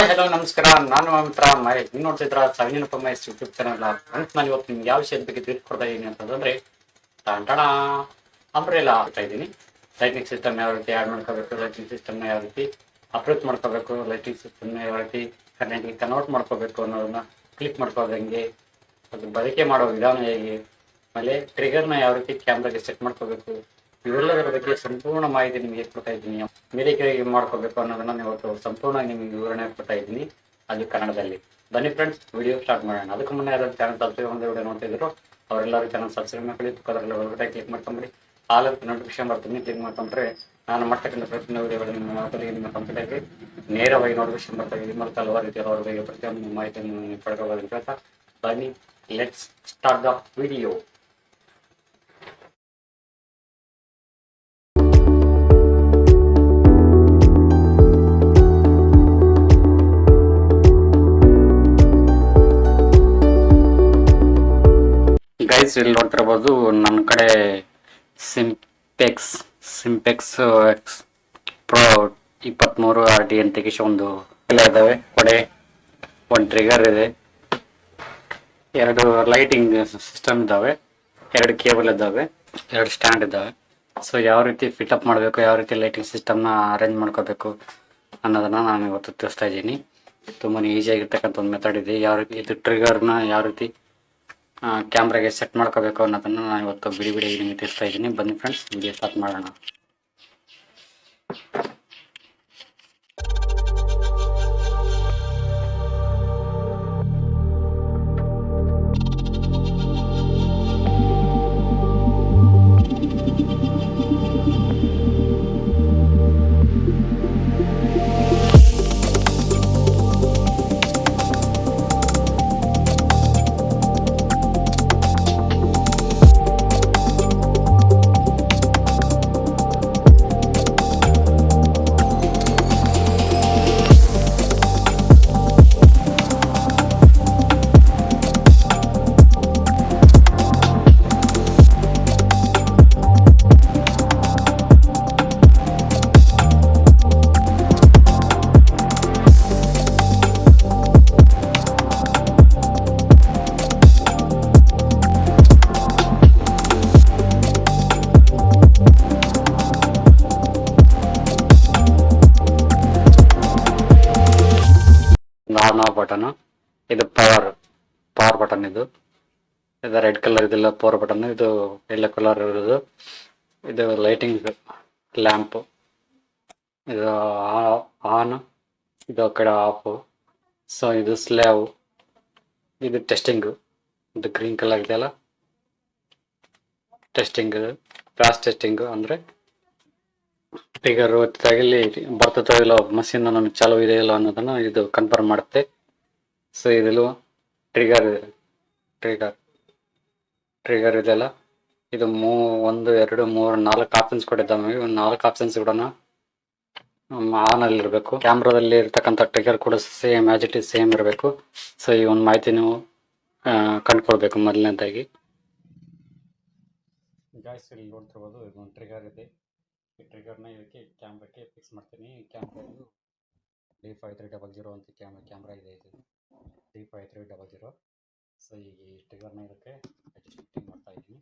Hi hello ನಮಸ್ಕಾರ. ನಾನು ಮಾತ್ರ ಮಹೇಶ್. ನೀವು ನೋಡ್ತಿದ್ರ ಸವಿನಪ್ಪ ಮಹೇಶ್ ಯೂಟ್ಯೂಬ್ ಚಾನಲ್. ಫ್ರೆಂಡ್ಸ್, ನಾನು ಇವತ್ತು ನಿಮ್ಗೆ ಯಾವ ವಿಷಯದ ಬಗ್ಗೆ ತಿಳಿಸ್ಕೊಡ್ತಾ ಇದ್ದೀನಿ ಅಂತಂದ್ರೆ ಟಣ ಅಂಬ್ರೆಲಾ ಆಗ್ತಾ ಇದ್ದೀನಿ. ಲೈಟಿಂಗ್ ಸಿಸ್ಟಮ್ ಯಾವ ರೀತಿ ಆ್ಯಡ್ ಮಾಡ್ಕೋಬೇಕು, ಲೈಟಿಂಗ್ ಸಿಸ್ಟಮ್ನ ಯಾವ ರೀತಿ ಅಪ್ರೋಚ್ ಮಾಡ್ಕೋಬೇಕು, ಲೈಟಿಂಗ್ ಸಿಸ್ಟಮ್ನ ಯಾವ ರೀತಿ ಕರೆಂಟ್ಗೆ ಕನ್ವರ್ಟ್ ಮಾಡ್ಕೋಬೇಕು ಅನ್ನೋದನ್ನ ಕ್ಲಿಕ್ ಮಾಡ್ಕೋದಂಗೆ, ಅದು ಬಳಕೆ ಮಾಡೋ ವಿಧಾನ ಹೇಗೆ, ಆಮೇಲೆ ಟ್ರಿಗರ್ನ ಯಾವ ರೀತಿ ಕ್ಯಾಮ್ರಾಗೆ ಸೆಟ್ ಮಾಡ್ಕೋಬೇಕು, ಇವೆಲ್ಲದರ ಬಗ್ಗೆ ಸಂಪೂರ್ಣ ಮಾಹಿತಿ ನಿಮಗೆ ಕೊಡ್ತಾ ಇದ್ದೀನಿ. ಮೇಲೆ ಕೆಳಗೆ ಮಾಡ್ಕೋಬೇಕು ಅನ್ನೋದನ್ನ ಇವತ್ತು ಸಂಪೂರ್ಣ ನಿಮಗೆ ವಿವರಣೆ ಕೊಡ್ತಾ ಇದ್ದೀನಿ, ಅದು ಕನ್ನಡದಲ್ಲಿ. ಬನ್ನಿ ಫ್ರೆಂಡ್ಸ್, ವಿಡಿಯೋ ಸ್ಟಾರ್ಟ್ ಮಾಡೋಣ. ಅದಕ್ಕೆ ಮುನ್ನ ಯಾರು ಚಾನಲ್ ಸಬ್ಸ್ಕ್ರೈಬ್ ಒಂದು ವಿಡಿಯೋ ನೋಡ್ತಿದ್ರು ಅವರೆಲ್ಲರೂ ಚಾನಲ್ ಸಬ್ಸ್ಕ್ರೈಬ್ ಮಾಡಿ ಅದರಲ್ಲಿ ಒಳಗಡೆ ಕ್ಲಿಕ್ ಮಾಡ್ಕೊಂಬಿಡಿ. ಆಲಕ್ಕೆ ನೋಟಿಫಿಕೇಶನ್ ಬರ್ತೀನಿ, ಕ್ಲಿಕ್ ಮಾಡ್ಕೊಂಡ್ರೆ ನಾನು ಮಾಡ್ತಕ್ಕಂಥ ಪ್ರತಿಯೊಂದು ವಿಡಿಯೋಗಳು ನಿಮ್ಮ ಕಂಪ್ಯೂಟರ್ಗೆ ನೇರವಾಗಿ ನೋಟಿಫಿಕೇಶನ್ ಬರ್ತಾ ಇದೆ. ಮತ್ತು ಹಲವಾರು ರೀತಿಯ ಅವರ ಬಗ್ಗೆ ಪ್ರತಿಯೊಂದು ಮಾಹಿತಿಯನ್ನು ಪಡ್ಕೋಬೋದು ಅಂತ ಹೇಳ್ತಾ ಬನ್ನಿ, let's start the video. Guys, ಇಲ್ಲಿ ನೋಡ್ತಿರ್ಬೋದು ನನ್ನ ಕಡೆ ಸಿಂಪೆಕ್ಸ್ ಪ್ರೋ 23 RT ಅಂತ ಒಂದು ಎಲ್ಲ ಇದ್ದಾವೆ. ಕೊಡೆ ಒಂದು ಟ್ರಿಗರ್ ಇದೆ, 2 ಲೈಟಿಂಗ್ ಸಿಸ್ಟಮ್ ಇದ್ದಾವೆ, 2 ಕೇಬಲ್ ಇದ್ದಾವೆ, 2 ಸ್ಟ್ಯಾಂಡ್ ಇದ್ದಾವೆ. ಸೊ ಯಾವ ರೀತಿ ಫಿಟಪ್ ಮಾಡಬೇಕು, ಯಾವ ರೀತಿ ಲೈಟಿಂಗ್ ಸಿಸ್ಟಮ್ನ ಅರೇಂಜ್ ಮಾಡ್ಕೋಬೇಕು ಅನ್ನೋದನ್ನು ನಾನು ಇವತ್ತು ತಿಳಿಸ್ತಾ ಇದ್ದೀನಿ. ತುಂಬಾ ಈಸಿಯಾಗಿರ್ತಕ್ಕಂಥ ಒಂದು ಮೆಥಡ್ ಇದೆ. ಯಾವ ರೀತಿ ಇದು ಟ್ರಿಗರ್ನ ಯಾವ ರೀತಿ ಕ್ಯಾಮ್ರಾಗೆ ಸೆಟ್ ಮಾಡ್ಕೋಬೇಕು ಅನ್ನೋದನ್ನು ನಾನು ಇವತ್ತು ಬಿಡಿ ನಿಮಗೆ ತಿಳಿಸ್ತಾ ಇದ್ದೀನಿ. ಬನ್ನಿ ಫ್ರೆಂಡ್ಸ್, ವಿಡಿಯೋ ಸ್ಟಾರ್ಟ್ ಮಾಡೋಣ. ಆನ್ ಆಫ್ ಬಟನ್, ಇದು ಪವರ್ ಬಟನ್, ಇದು ರೆಡ್ ಕಲರ್ ಇದೆಲ್ಲ ಪವರ್ ಬಟನ್, ಇದು ಯೆಲ್ಲೋ ಕಲರ್ ಇರೋದು ಇದು ಲೈಟಿಂಗ್ ಲ್ಯಾಂಪ್, ಇದು ಆನ್, ಇದು ಆ ಕಡೆ ಆಫ್. ಸೊ ಇದು ಸ್ಲ್ಯಾವ್, ಇದು ಟೆಸ್ಟಿಂಗು, ಇದು ಗ್ರೀನ್ ಕಲರ್ ಇದೆಯಲ್ಲ ಟೆಸ್ಟಿಂಗ್, ಕ್ರಾಸ್ ಟೆಸ್ಟಿಂಗು ಅಂದರೆ ಟ್ರಿಗರ್ ಇಲ್ಲಿ ಬರ್ತದೋ ಇಲ್ಲ ಮಷಿನ್ ನಮಗೆ ಚಾಲು ಇದೆ ಇಲ್ಲ ಅನ್ನೋದನ್ನು ಇದು ಕನ್ಫರ್ಮ್ ಮಾಡುತ್ತೆ. ಸೊ ಇದೆಲ್ಲ ಟ್ರಿಗರ್ ಇದೆಲ್ಲ ಇದು 1 2 3 4 ಆಪ್ಷನ್ಸ್ ಕೊಟ್ಟಿದ್ದಾವೆ. 4 ಆಪ್ಷನ್ಸ್ ಕೂಡ ಆನ್ ಅಲ್ಲಿ ಇರಬೇಕು. ಕ್ಯಾಮ್ರಾದಲ್ಲಿ ಇರ್ತಕ್ಕಂಥ ಟ್ರಿಗರ್ ಕೂಡ same as it is same ಇರಬೇಕು. ಸೊ ಈ ಒಂದು ಮಾಹಿತಿ ನೀವು ಕಂಡುಕೊಳ್ಬೇಕು ಮೊದಲನೇದಾಗಿ. ಗಾಯ್ಸ್, ಇಲ್ಲಿ ನೋಡ್ತಿರ್ಬೋದು ಇದೊಂದು ಟ್ರಿಗರ್ ಇದೆ. ಈ ಟ್ರಿಗರ್ನ ಇದಕ್ಕೆ ಕ್ಯಾಮ್ರಾಕ್ಕೆ ಫಿಕ್ಸ್ ಮಾಡ್ತೀನಿ. ಕ್ಯಾಮ್ರಾ ಇದು D5300 ಅಂತ ಕ್ಯಾಮ್ರಾ ಇದೆ. ಇದು D5300. ಸೊ ಈ ಟ್ರಿಗರ್ನ ಇದಕ್ಕೆ ಅಡ್ಜಸ್ಟಿಂಗ್ ಮಾಡ್ತಾ ಇದ್ದೀನಿ.